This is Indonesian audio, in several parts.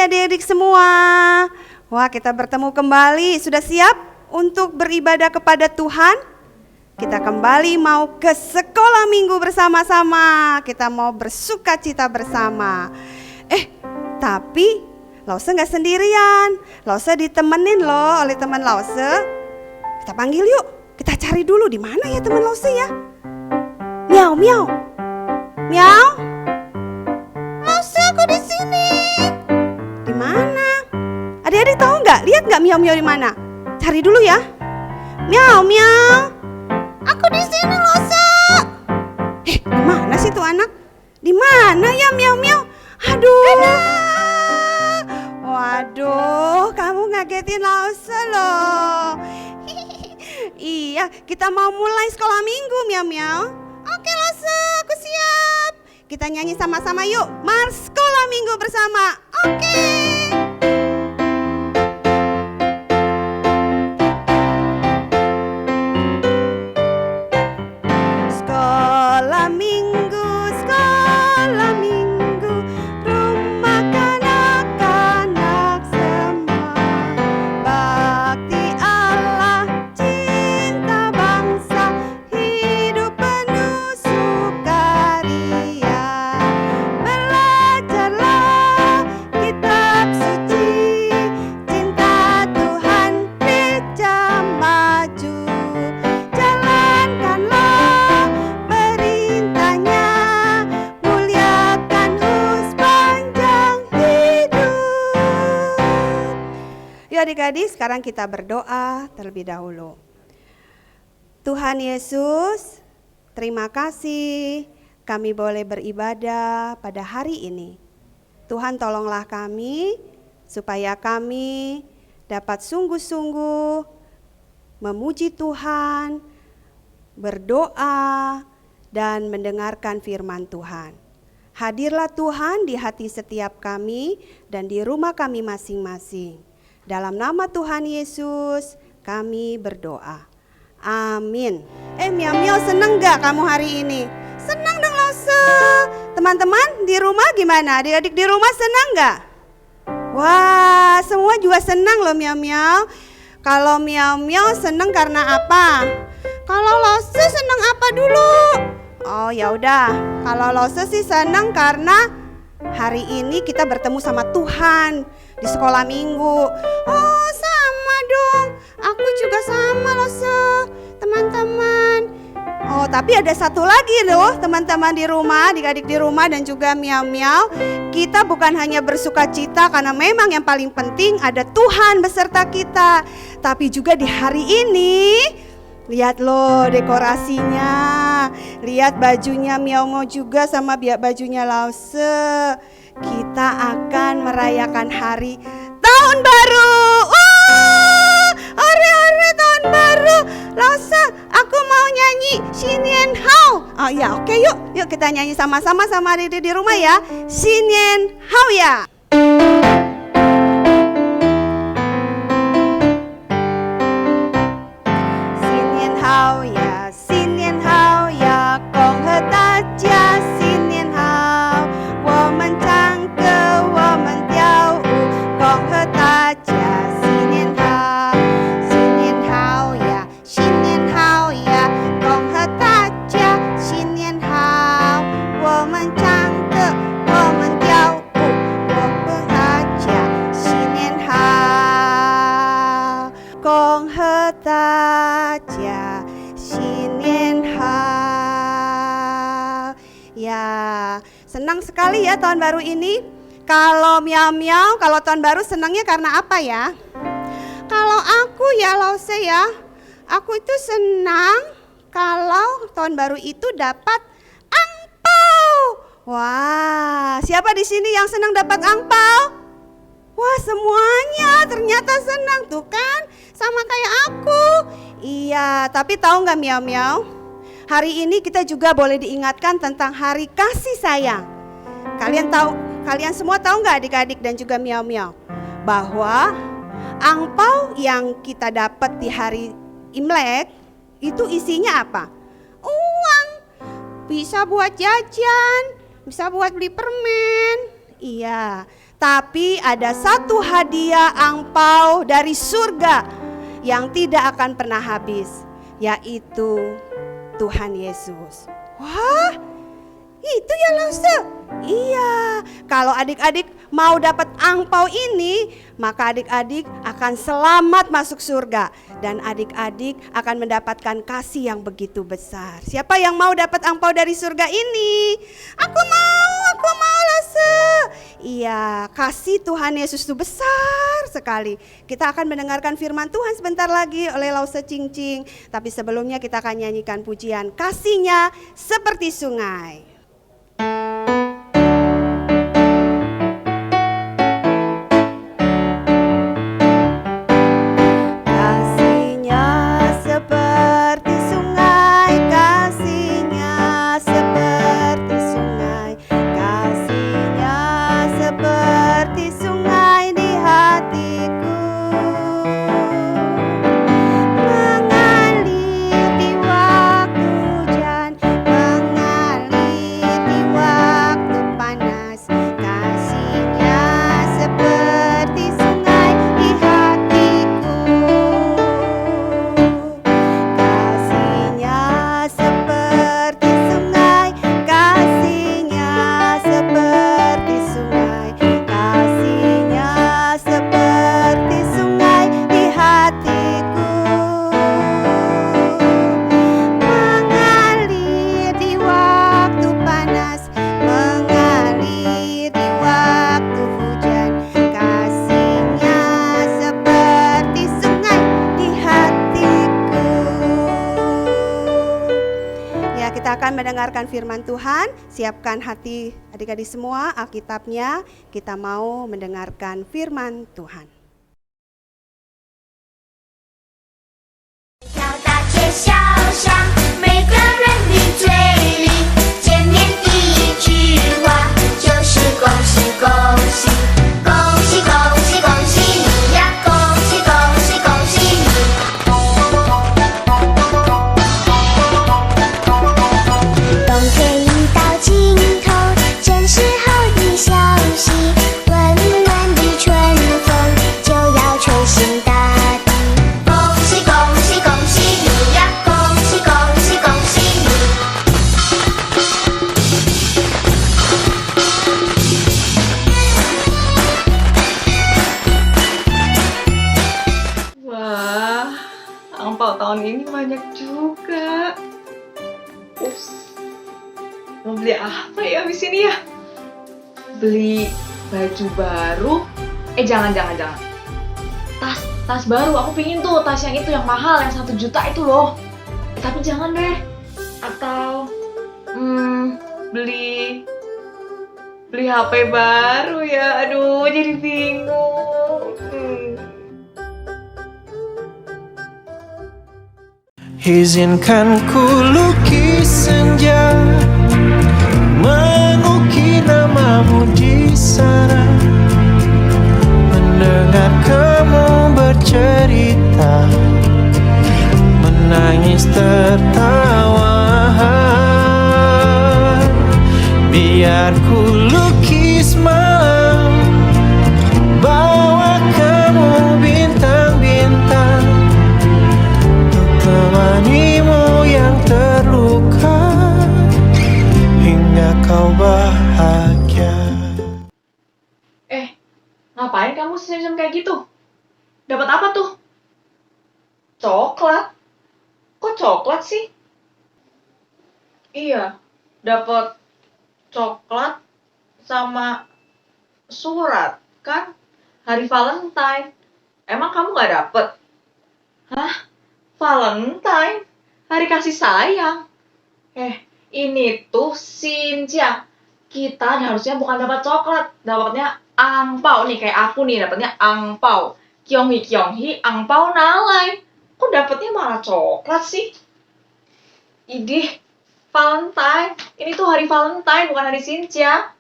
adik-adik semua. Wah, kita bertemu kembali. Sudah siap untuk beribadah kepada Tuhan? Kita kembali mau ke sekolah minggu bersama-sama. Kita mau bersuka cita bersama. Tapi Lause gak sendirian. Lause ditemenin loh oleh teman Lause. Kita panggil yuk. Kita cari dulu di mana ya teman Lause ya. Miau, miau. Miau. Lause, aku di sini. Di mana? Adik-adik tahu nggak? Lihat nggak miau-miau di mana? Cari dulu ya. Miau, miau. Aku di sini, Lause. Di mana sih tuh anak? Di mana ya miau-miau? Aduh. Waduh, kamu ngagetin Lause loh. Iya, kita mau mulai sekolah minggu, miau-miau. Oke, Lause, aku siap. Kita nyanyi sama-sama yuk. Mars sekolah minggu bersama. Oke. Sekolah minggu, rumah kanak-kanak semua. Bakti Allah, cinta bangsa, hidup penuh sukaria. Belajarlah kitab suci, cinta Tuhan pejam maju. Jalankanlah perintahnya, muliakan sepanjang hidup. Yuk adik-adik, sekarang kita berdoa terlebih dahulu. Tuhan Yesus, terima kasih kami boleh beribadah pada hari ini. Tuhan, tolonglah kami supaya kami dapat sungguh-sungguh memuji Tuhan, berdoa, dan mendengarkan firman Tuhan. Hadirlah Tuhan di hati setiap kami dan di rumah kami masing-masing. Dalam nama Tuhan Yesus kami berdoa. Amin. Miau-miau, seneng gak kamu hari ini? Senang dong Lause. Teman-teman di rumah gimana? Adik-adik di rumah senang gak? Wah, semua juga senang loh miau-miau. Kalau miau-miau senang karena apa? Kalau Lause senang apa dulu? Oh ya udah, kalau Lause sih senang karena hari ini kita bertemu sama Tuhan di sekolah minggu. Oh sama dong, aku juga sama Lause, teman-teman. Oh tapi ada satu lagi loh teman-teman di rumah, adik-adik di rumah dan juga miau-miau. Kita bukan hanya bersuka cita karena memang yang paling penting ada Tuhan beserta kita. Tapi juga di hari ini, lihat loh dekorasinya. Lihat bajunya miau-miau juga sama bajunya Lause. Kita akan merayakan hari tahun baru. Ore tahun baru. Lause, aku mau nyanyi Xinian Hao. Oh ya, oke yuk kita nyanyi sama-sama sama adik di rumah ya. Xinian Hao ya. Xinian Hao ya, Xinian Hao ya, 恭贺大家新年好，我们唱歌，我们跳舞，恭贺大家新年好，新年好呀，新年好呀，恭贺大家新年好，我们唱歌，我们跳舞，恭贺大家新年好，恭贺大家新年好。Ya, senang sekali ya tahun baru ini. Kalau miau-miau, kalau tahun baru senangnya karena apa ya? Kalau aku ya Lause ya, aku itu senang kalau tahun baru itu dapat angpau. Wah, siapa di sini yang senang dapat angpau? Wah, semuanya ternyata senang tuh kan, sama kayak aku. Iya, tapi tahu nggak miau-miau? Hari ini kita juga boleh diingatkan tentang hari kasih sayang. Kalian semua tahu nggak adik-adik dan juga miau-miau, bahwa angpau yang kita dapat di hari Imlek itu isinya apa? Uang. Bisa buat jajan, bisa buat beli permen. Iya. tapi ada satu hadiah angpau dari surga yang tidak akan pernah habis, yaitu Tuhan Yesus. Wah, itu ya Lause? Iya, kalau adik-adik mau dapat angpau ini, maka adik-adik akan selamat masuk surga. Dan adik-adik akan mendapatkan kasih yang begitu besar. Siapa yang mau dapat angpau dari surga ini? Aku mau Lause. Iya, kasih Tuhan Yesus itu besar sekali. Kita akan mendengarkan firman Tuhan sebentar lagi oleh Lause Cingcing. Tapi sebelumnya kita akan nyanyikan pujian Kasihnya Seperti Sungai. Mendengarkan firman Tuhan, siapkan hati adik-adik semua, Alkitabnya, kita mau mendengarkan firman Tuhan. 跳大街小巷，每个人的嘴里见面第一句话就是恭喜恭喜，恭喜恭喜恭喜你呀，恭喜恭喜恭喜你。冬天已到尽头，正是好的消息，温暖的春风就要吹醒大地。恭喜恭喜恭喜你呀，恭喜恭喜恭喜你。Wah, angpau tahun ini banyak juga. Ups, mau beli apa ya abis ini ya? Beli baju baru? Jangan. Tas baru, aku pingin tuh tas yang itu yang mahal, yang 1 juta itu loh. Tapi jangan deh. Atau beli HP baru ya. Aduh, jadi bingung. Izinkan ku lukis senja, mengukir namamu di sana, mendengar kamu bercerita, menangis tertawa. Biar ku lukis malam, bawa kamu bintang-bintang, temanimu yang terluka hingga kau bahagia. Ngapain kamu senyum kayak gitu? Dapat apa tuh? Coklat? Kok coklat sih? Iya, dapat coklat sama surat kan? Hari Valentine. Emang kamu gak dapet? Hah? Valentine? Hari kasih sayang? Ini tuh Cynthia. Kita harusnya bukan dapat coklat, dapatnya angpau nih, kayak aku nih dapatnya angpau. Kyonghi angpau nalai. Kok dapatnya malah coklat sih? Idih, Valentine. Ini tuh hari Valentine, bukan hari Cynthia.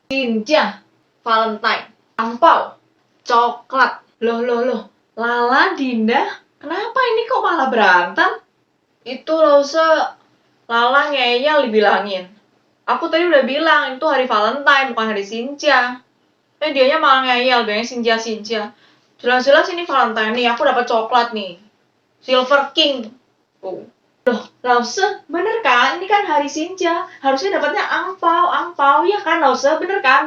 Cynthia, Valentine, angpau, coklat. Loh. Lala, Dinda, kenapa ini kok malah berantem? Itu Lause, Lala ngeyel dibilangin. Aku tadi udah bilang, itu hari Valentine, bukan hari Cynthia. Dianya malah ngeyel, gayanya Cynthia. Jelas-jelas ini Valentine nih, aku dapat coklat nih. Silver King. Oh. Loh, Lause, bener kan? Ini kan hari Cynthia. Harusnya dapatnya angpau. Ya kan, Lause? Bener kan?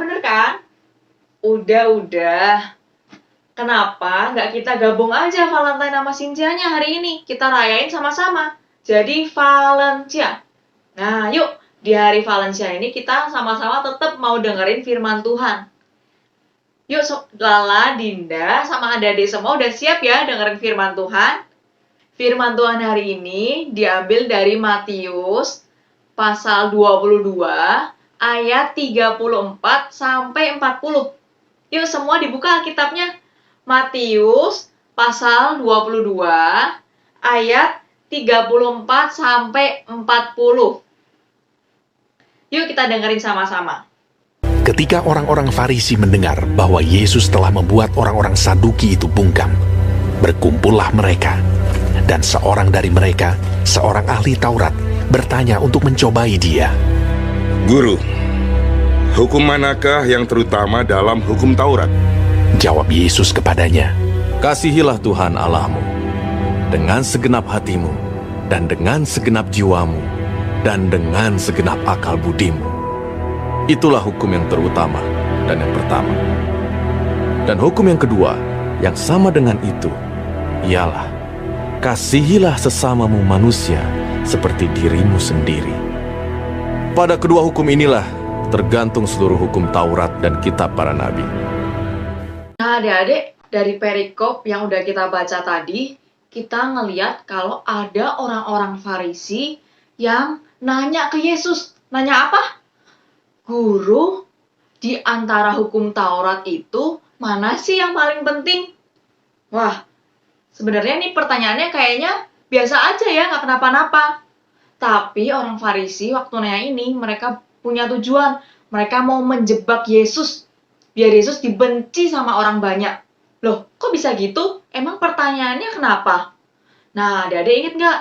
Udah. Kenapa nggak kita gabung aja Valentine sama Cynthia-nya hari ini? Kita rayain sama-sama. Jadi Valencia. Nah, yuk. Di hari Valencia ini kita sama-sama tetap mau dengerin firman Tuhan. Yuk, Lala, Dinda, sama adik-adik semua udah siap ya dengerin firman Tuhan? Firman Tuhan hari ini diambil dari Matius pasal 22 ayat 34 sampai 40. Yuk semua dibuka Alkitabnya. Matius pasal 22 ayat 34 sampai 40. Yuk kita dengerin sama-sama. Ketika orang-orang Farisi mendengar bahwa Yesus telah membuat orang-orang Saduki itu bungkam, berkumpullah mereka. Dan seorang dari mereka, seorang ahli Taurat, bertanya untuk mencobai dia. Guru, hukum manakah yang terutama dalam hukum Taurat? Jawab Yesus kepadanya, Kasihilah Tuhan Allahmu dengan segenap hatimu, dan dengan segenap jiwamu, dan dengan segenap akal budimu. Itulah hukum yang terutama dan yang pertama. Dan hukum yang kedua, yang sama dengan itu, ialah kasihilah sesamamu manusia seperti dirimu sendiri. Pada kedua hukum inilah tergantung seluruh hukum Taurat dan kitab para nabi. Nah, adik-adik, dari perikop yang udah kita baca tadi, kita ngeliat kalau ada orang-orang Farisi yang nanya ke Yesus. Nanya apa? Guru, di antara hukum Taurat itu, mana sih yang paling penting? Wah, sebenarnya nih pertanyaannya kayaknya biasa aja ya, nggak kenapa-napa. Tapi orang Farisi waktu nanya ini, mereka punya tujuan. Mereka mau menjebak Yesus, biar Yesus dibenci sama orang banyak. Loh, kok bisa gitu? Emang pertanyaannya kenapa? Nah, adik-adik inget nggak?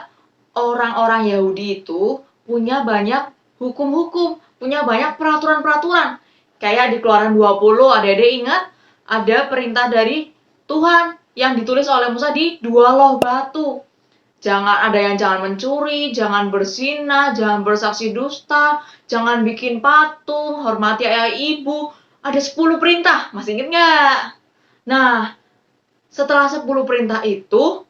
Orang-orang Yahudi itu punya banyak hukum-hukum, punya banyak peraturan-peraturan. Kayak di Keluaran 20, adik-adik ingat? Ada perintah dari Tuhan yang ditulis oleh Musa di 2 loh batu. Jangan mencuri, jangan berzina, jangan bersaksi dusta, jangan bikin patung, hormati ayah ibu. Ada 10 perintah, masih inget nggak? Nah, setelah 10 perintah itu,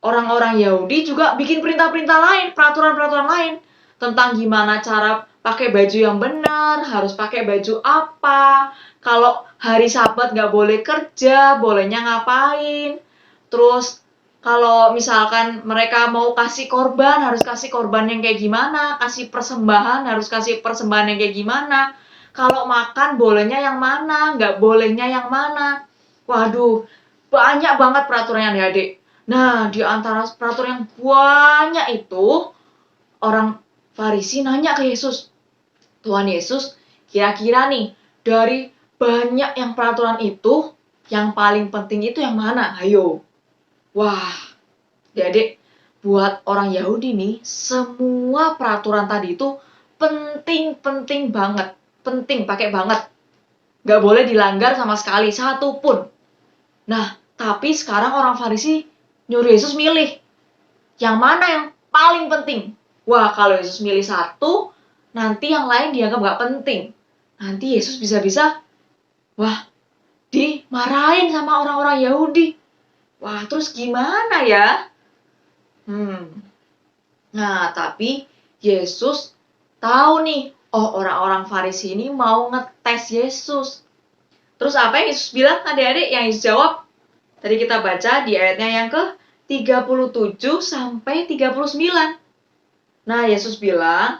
orang-orang Yahudi juga bikin perintah-perintah lain, peraturan-peraturan lain. Tentang gimana cara pakai baju yang benar, harus pakai baju apa, kalau hari Sabat nggak boleh kerja, bolehnya ngapain. Terus kalau misalkan mereka mau kasih korban, harus kasih korban yang kayak gimana, kasih persembahan, harus kasih persembahan yang kayak gimana. Kalau makan bolehnya yang mana, nggak bolehnya yang mana. Waduh, banyak banget peraturannya adik. Nah, di antara peraturan yang banyak itu, orang Farisi nanya ke Yesus, Tuhan Yesus, kira-kira nih, dari banyak yang peraturan itu, yang paling penting itu yang mana? Ayo. Wah, adik, buat orang Yahudi nih, semua peraturan tadi itu penting banget. Penting, pakai banget. Nggak boleh dilanggar sama sekali, satu pun. Nah, tapi sekarang orang Farisi nyuruh Yesus milih. Yang mana yang paling penting? Wah, kalau Yesus milih satu, nanti yang lain dianggap nggak penting. Nanti Yesus bisa-bisa, dimarahin sama orang-orang Yahudi. Wah, terus gimana ya? Nah, tapi Yesus tahu nih, orang-orang Farisi ini mau ngetes Yesus. Terus apa yang Yesus bilang, adik-adik? Yang Yesus jawab, tadi kita baca di ayatnya yang ke-37 sampai 39. Nah, Yesus bilang,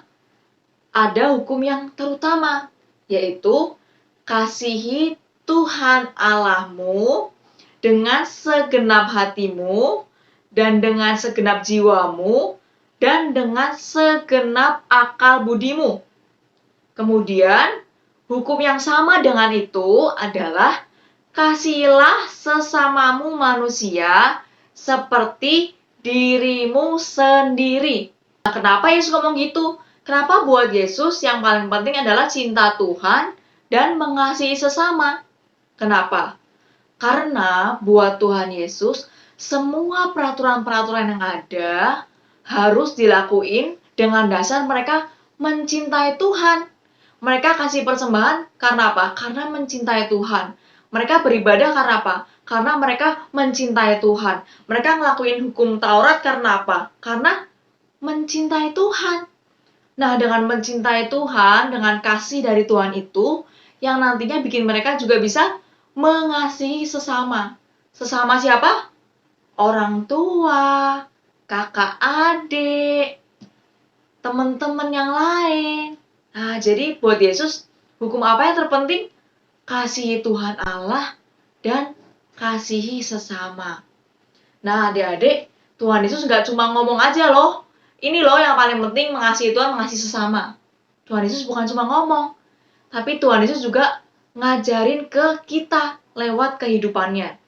ada hukum yang terutama, yaitu kasihi Tuhan Allahmu dengan segenap hatimu, dan dengan segenap jiwamu, dan dengan segenap akal budimu. Kemudian, hukum yang sama dengan itu adalah kasihilah sesamamu manusia seperti dirimu sendiri. Nah, kenapa Yesus ngomong gitu? Kenapa buat Yesus yang paling penting adalah cinta Tuhan dan mengasihi sesama? Kenapa? Karena buat Tuhan Yesus, semua peraturan-peraturan yang ada harus dilakuin dengan dasar mereka mencintai Tuhan. Mereka kasih persembahan karena apa? Karena mencintai Tuhan. Mereka beribadah karena apa? Karena mereka mencintai Tuhan. Mereka ngelakuin hukum Taurat karena apa? Karena mencintai Tuhan. Nah, dengan mencintai Tuhan, dengan kasih dari Tuhan itu, yang nantinya bikin mereka juga bisa mengasihi sesama. Sesama siapa? Orang tua, kakak adik, teman-teman yang lain. Nah, jadi buat Yesus, hukum apa yang terpenting? Kasihi Tuhan Allah dan kasihi sesama. Nah, adik-adik, Tuhan Yesus nggak cuma ngomong aja loh. Ini loh yang paling penting, mengasihi Tuhan, mengasihi sesama. Tuhan Yesus bukan cuma ngomong, tapi Tuhan Yesus juga ngajarin ke kita lewat kehidupannya.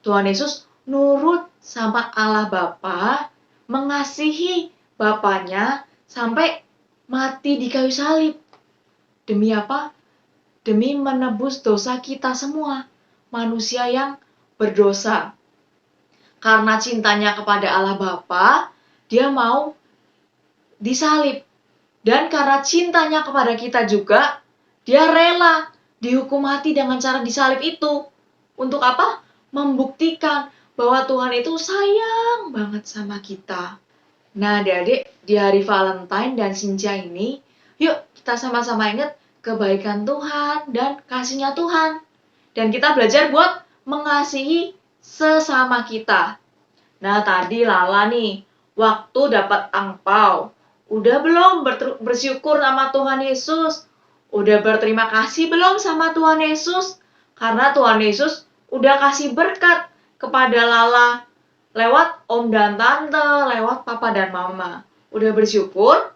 Tuhan Yesus nurut sama Allah Bapa, mengasihi Bapaknya sampai mati di kayu salib. Demi apa? Demi menebus dosa kita semua, manusia yang berdosa. Karena cintanya kepada Allah Bapa, dia mau disalib. Dan karena cintanya kepada kita juga, dia rela dihukum mati dengan cara disalib itu. Untuk apa? Membuktikan bahwa Tuhan itu sayang banget sama kita. Nah, adik-adik, di hari Valentine dan Sinja ini, yuk kita sama-sama ingat kebaikan Tuhan dan kasihnya Tuhan. Dan kita belajar buat mengasihi sesama kita. Nah, tadi Lala nih, waktu dapat angpau, udah belum bersyukur sama Tuhan Yesus? Udah berterima kasih belum sama Tuhan Yesus? Karena Tuhan Yesus udah kasih berkat kepada Lala lewat om dan tante, lewat papa dan mama. Udah bersyukur?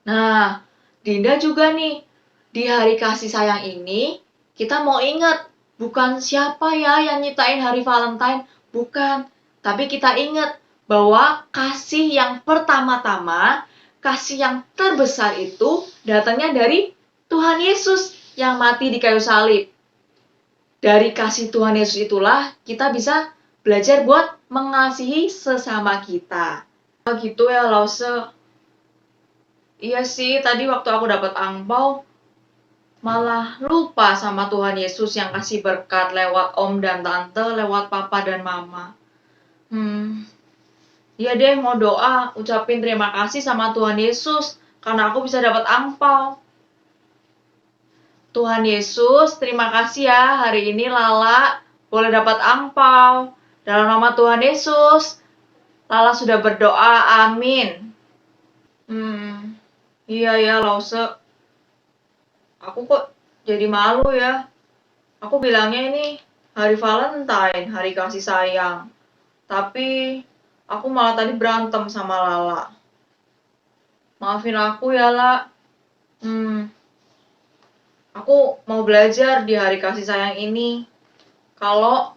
Nah, Dinda juga nih, di hari kasih sayang ini, kita mau ingat, bukan siapa ya yang nyiptain hari Valentine, bukan. Tapi kita ingat bahwa kasih yang pertama-tama, kasih yang terbesar itu datangnya dari Tuhan Yesus yang mati di kayu salib. Dari kasih Tuhan Yesus itulah kita bisa belajar buat mengasihi sesama kita. Gitu ya, Lause. Iya sih, tadi waktu aku dapat angpau, malah lupa sama Tuhan Yesus yang kasih berkat lewat om dan tante, lewat papa dan mama. Iya deh, mau doa, ucapin terima kasih sama Tuhan Yesus, karena aku bisa dapat angpau. Tuhan Yesus, terima kasih ya, hari ini Lala boleh dapat angpau. Dalam nama Tuhan Yesus, Lala sudah berdoa, amin. Iya ya, Lause. Aku kok jadi malu ya. Aku bilangnya ini hari Valentine, hari kasih sayang. Tapi aku malah tadi berantem sama Lala. Maafin aku ya, La. Aku mau belajar di hari kasih sayang ini. Kalau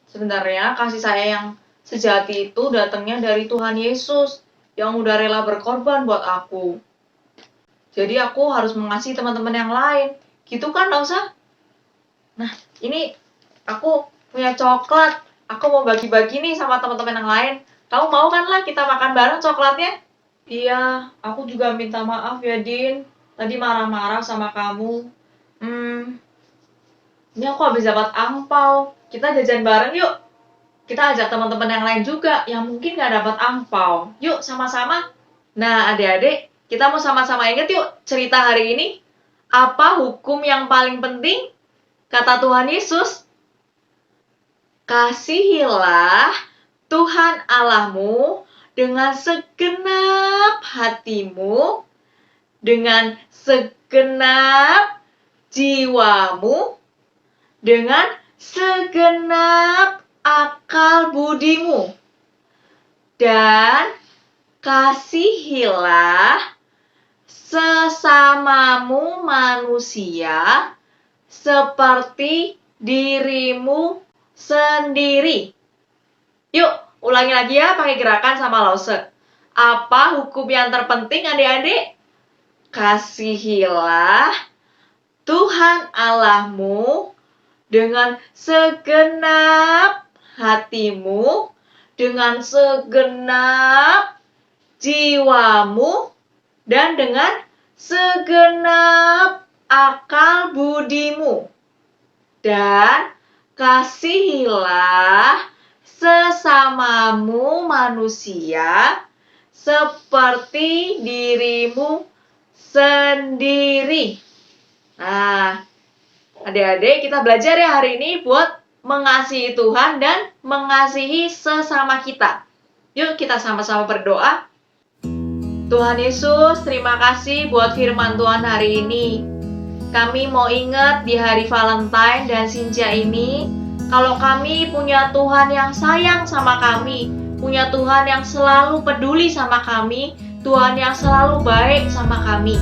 sebenarnya kasih sayang yang sejati itu datangnya dari Tuhan Yesus yang udah rela berkorban buat aku. Jadi aku harus mengasihi teman-teman yang lain. Gitu kan, Lausa? Nah, ini aku punya coklat. Aku mau bagi-bagi nih sama teman-teman yang lain. Kamu mau kan lah kita makan bareng coklatnya? Iya, aku juga minta maaf ya, Din. Tadi marah-marah sama kamu. Ini aku habis dapat angpau. Kita jajan bareng yuk. Kita ajak teman-teman yang lain juga yang mungkin gak dapat angpau. Yuk sama-sama. Nah, adik-adik, kita mau sama-sama ingat yuk cerita hari ini. Apa hukum yang paling penting? Kata Tuhan Yesus, kasihilah Tuhan Allahmu dengan segenap hatimu, dengan segenap jiwamu, dengan segenap akal budimu. Dan kasihilah sesamamu manusia seperti dirimu sendiri. Yuk, ulangi lagi ya pakai gerakan sama Lause. Apa hukum yang terpenting adik-adik? Kasihilah Tuhan Allahmu dengan segenap hatimu, dengan segenap jiwamu, dan dengan segenap akal budimu. Dan kasihilah sesamamu manusia seperti dirimu sendiri. Nah, adik-adik, kita belajar ya hari ini buat mengasihi Tuhan dan mengasihi sesama kita. Yuk kita sama-sama berdoa. Tuhan Yesus, terima kasih buat firman Tuhan hari ini. Kami mau ingat di hari Valentine dan Sinja ini, kalau kami punya Tuhan yang sayang sama kami, punya Tuhan yang selalu peduli sama kami, Tuhan yang selalu baik sama kami.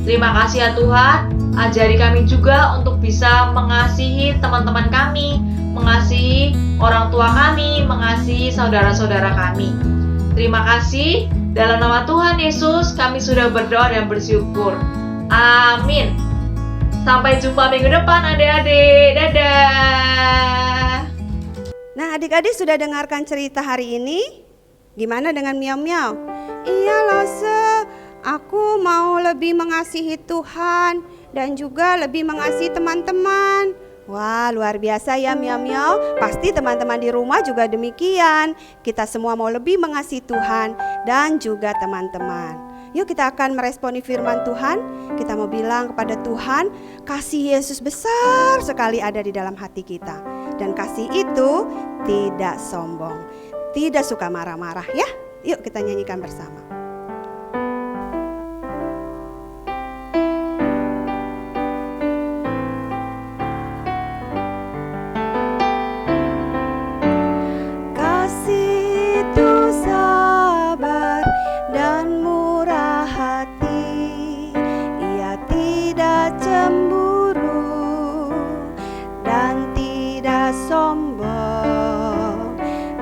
Terima kasih ya Tuhan, ajari kami juga untuk bisa mengasihi teman-teman kami, mengasihi orang tua kami, mengasihi saudara-saudara kami. Terima kasih, dalam nama Tuhan Yesus kami sudah berdoa dan bersyukur. Amin. Sampai jumpa minggu depan adik-adik. Dadah. Nah, adik-adik sudah dengarkan cerita hari ini? Gimana dengan Miao-Miao? Iya loh, aku mau lebih mengasihi Tuhan dan juga lebih mengasihi teman-teman. Wah, luar biasa ya Miao-Miao. Pasti teman-teman di rumah juga demikian. Kita semua mau lebih mengasihi Tuhan dan juga teman-teman. Yuk kita akan meresponi firman Tuhan. Kita mau bilang kepada Tuhan, kasih Yesus besar sekali ada di dalam hati kita. Dan kasih itu tidak sombong, tidak suka marah-marah ya. Yuk kita nyanyikan bersama. Kasih itu sabar dan murah hati, ia tidak cemburu dan tidak sombong.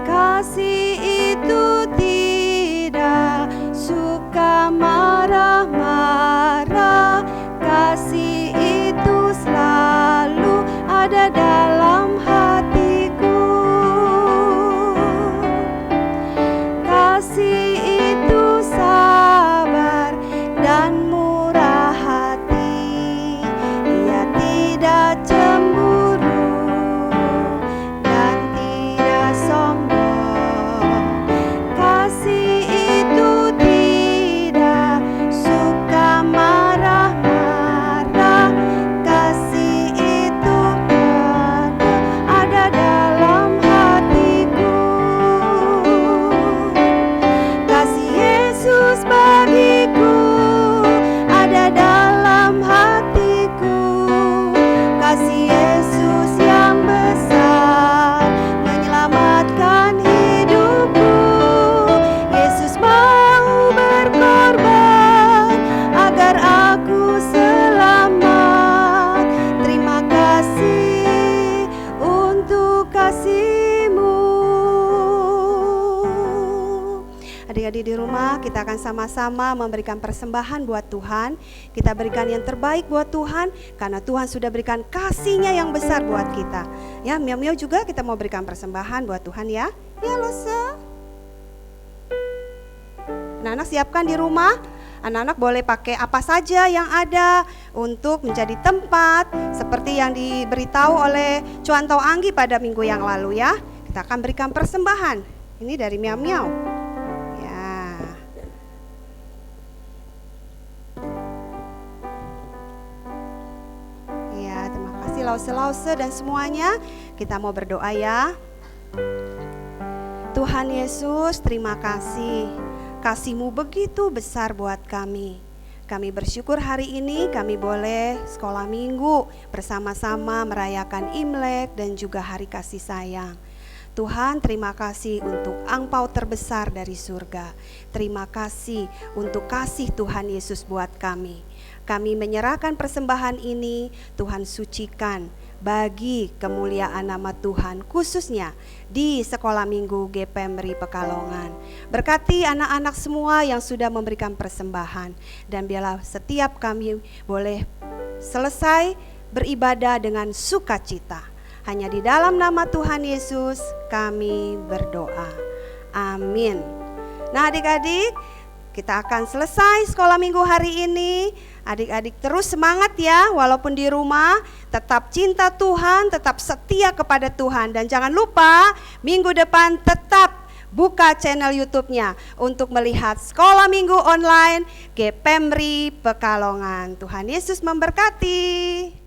Kasih itu tidak suka marah-marah, kasih itu selalu ada dalam hatiku. Kasih itu sabar dan murah hati, ia tidak cemburu dan tidak sombong. Kasih itu tidak suka marah-marah, kasih itu ada dalam hatiku. Kasih Yesus bagiku ada dalam hatiku. Kasih Yesus yang besar menyelamatkan hidupku. Yesus mau berkorban agar aku selamat. Terima kasih untuk kasih-Mu. Adik-adik di rumah, kita akan sama-sama memberikan persembahan buat Tuhan. Kita berikan yang terbaik buat Tuhan, karena Tuhan sudah berikan kasih-Nya yang besar buat kita. Ya, Miao-Miao juga kita mau berikan persembahan buat Tuhan ya. Ya, Lose. Anak-anak siapkan di rumah. Anak-anak boleh pakai apa saja yang ada untuk menjadi tempat seperti yang diberitahu oleh Cuan Tau Anggi pada minggu yang lalu ya. Kita akan berikan persembahan. Ini dari Miao-Miao. Ya. Ya, terima kasih Lause-Lause dan semuanya. Kita mau berdoa ya. Tuhan Yesus, terima kasih. Kasih-Mu begitu besar buat kami. Kami bersyukur hari ini kami boleh sekolah minggu bersama-sama merayakan Imlek dan juga Hari Kasih Sayang. Tuhan, terima kasih untuk angpau terbesar dari surga. Terima kasih untuk kasih Tuhan Yesus buat kami. Kami menyerahkan persembahan ini, Tuhan sucikan bagi kemuliaan nama Tuhan, khususnya di Sekolah Minggu GPMRI Pekalongan. Berkati anak-anak semua yang sudah memberikan persembahan, dan biarlah setiap kami boleh selesai beribadah dengan sukacita. Hanya di dalam nama Tuhan Yesus kami berdoa. Amin. Nah adik-adik, kita akan selesai sekolah minggu hari ini. Adik-adik terus semangat ya, walaupun di rumah tetap cinta Tuhan, tetap setia kepada Tuhan. Dan jangan lupa minggu depan tetap buka channel YouTube-nya untuk melihat sekolah minggu online GPMRI Pekalongan. Tuhan Yesus memberkati.